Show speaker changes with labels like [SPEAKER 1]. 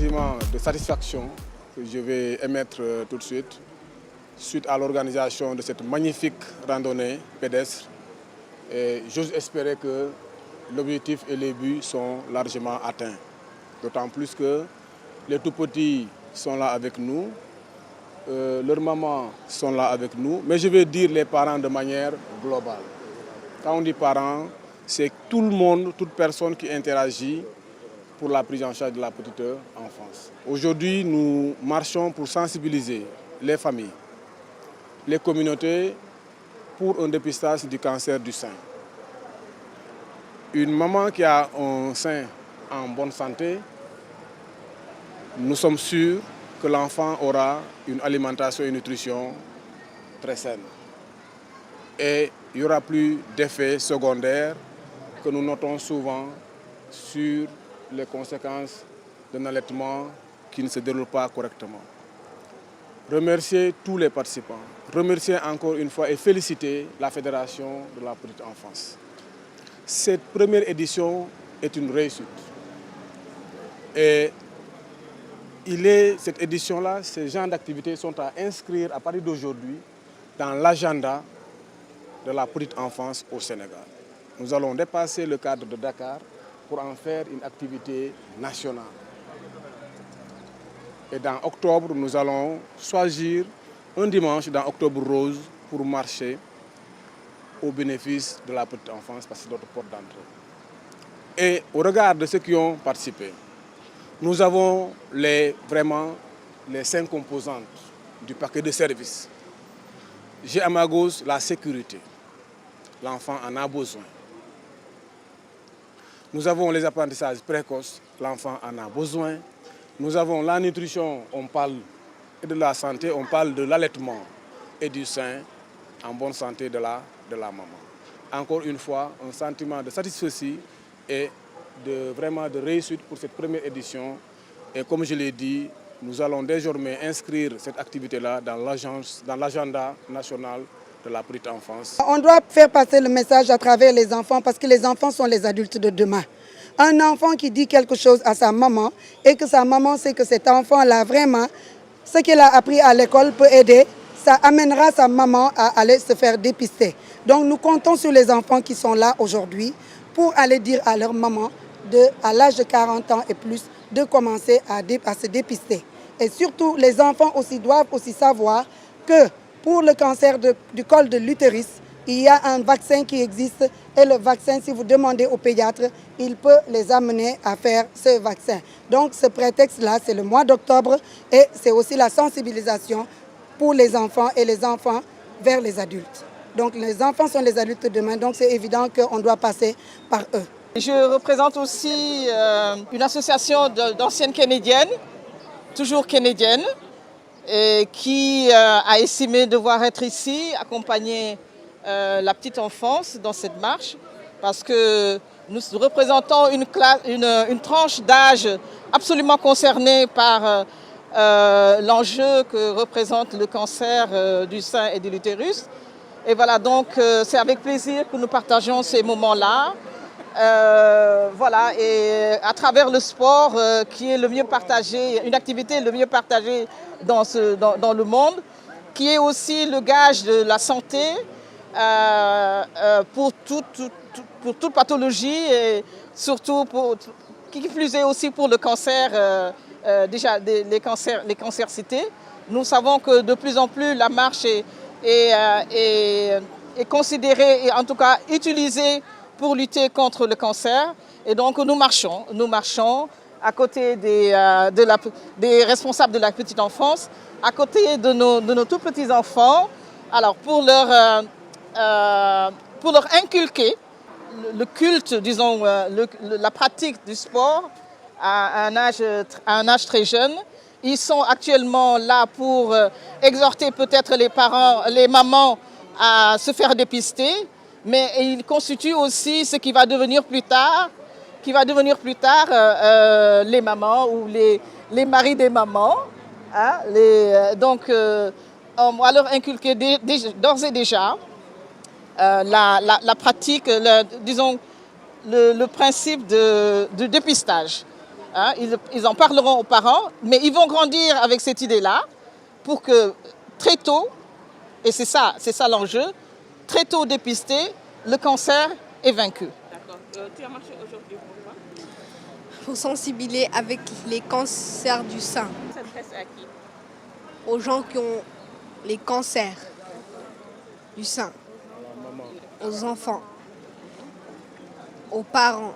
[SPEAKER 1] sentiment de satisfaction que je vais émettre tout de suite à l'organisation de cette magnifique randonnée pédestre. Et j'ose espérer que l'objectif et les buts sont largement atteints. D'autant plus que les tout-petits sont là avec nous, leurs mamans sont là avec nous, mais je vais dire les parents de manière globale. Quand on dit parents, c'est tout le monde, toute personne qui interagit pour la prise en charge de la petite enfance. Aujourd'hui, nous marchons pour sensibiliser les familles, les communautés pour un dépistage du cancer du sein. Une maman qui a un sein en bonne santé, nous sommes sûrs que l'enfant aura une alimentation et une nutrition très saine. Et il n'y aura plus d'effets secondaires que nous notons souvent sur les conséquences d'un allaitement qui ne se déroule pas correctement. Remercier tous les participants, remercier encore une fois et féliciter la Fédération de la petite enfance. Cette première édition est une réussite. Et cette édition-là, ces genres d'activités sont à inscrire à partir d'aujourd'hui dans l'agenda de la petite enfance au Sénégal. Nous allons dépasser le cadre de Dakar pour en faire une activité nationale. Et dans octobre, nous allons choisir un dimanche dans Octobre Rose pour marcher au bénéfice de la petite enfance parce que c'est notre porte d'entrée. Et au regard de ceux qui ont participé, nous avons vraiment les 5 composantes du paquet de services. J'ai à ma gauche la sécurité. L'enfant en a besoin. Nous avons les apprentissages précoces. L'enfant en a besoin. Nous avons la nutrition, on parle de la santé, on parle de l'allaitement et du sein en bonne santé de la maman. Encore une fois, un sentiment de satisfaction et vraiment de réussite pour cette première édition. Et comme je l'ai dit, nous allons désormais inscrire cette activité-là dans l'agenda national de la petite enfance.
[SPEAKER 2] On doit faire passer le message à travers les enfants parce que les enfants sont les adultes de demain. Un enfant qui dit quelque chose à sa maman et que sa maman sait que cet enfant-là, vraiment, ce qu'il a appris à l'école peut aider, ça amènera sa maman à aller se faire dépister. Donc nous comptons sur les enfants qui sont là aujourd'hui pour aller dire à leur maman, à l'âge de 40 ans et plus, de commencer à se dépister. Et surtout, les enfants aussi doivent aussi savoir que pour le cancer du col de l'utérus, il y a un vaccin qui existe et le vaccin, si vous demandez au pédiatre, il peut les amener à faire ce vaccin. Donc ce prétexte-là, c'est le mois d'octobre et c'est aussi la sensibilisation pour les enfants et les enfants vers les adultes. Donc les enfants sont les adultes de demain, donc c'est évident qu'on doit passer par eux.
[SPEAKER 3] Je représente aussi une association d'anciennes Kennediennes, toujours Kennediennes, et qui a estimé devoir être ici, accompagner la petite enfance dans cette marche, parce que nous représentons une tranche d'âge absolument concernée par l'enjeu que représente le cancer du sein et de l'utérus. Et voilà, donc c'est avec plaisir que nous partageons ces moments-là. Voilà, et à travers le sport qui est le mieux partagé, une activité le mieux partagée dans le monde, qui est aussi le gage de la santé pour toute pathologie et surtout qui plus est aussi pour le cancer, déjà les cancers cités. Nous savons que de plus en plus la marche est considérée et en tout cas utilisée pour lutter contre le cancer. Et donc nous marchons à côté des responsables de la petite enfance, à côté de nos tout petits enfants, alors pour leur inculquer le culte, disons, la pratique du sport à un âge très jeune. Ils sont actuellement là pour exhorter peut-être les parents, les mamans à se faire dépister, mais ils constituent aussi ce qui va devenir plus tard, les mamans ou les maris des mamans. Hein, donc, on va leur inculquer d'ores et déjà la pratique, disons, le principe de dépistage. Hein, ils en parleront aux parents, mais ils vont grandir avec cette idée-là pour que très tôt, et c'est ça l'enjeu, très tôt dépisté, le cancer est vaincu.
[SPEAKER 4] D'accord. Tu as marché aujourd'hui pourquoi?
[SPEAKER 5] Pour sensibiliser avec les cancers du sein,
[SPEAKER 4] Ça s'adresse à qui?
[SPEAKER 5] aux gens qui ont les cancers du sein, aux enfants, aux parents.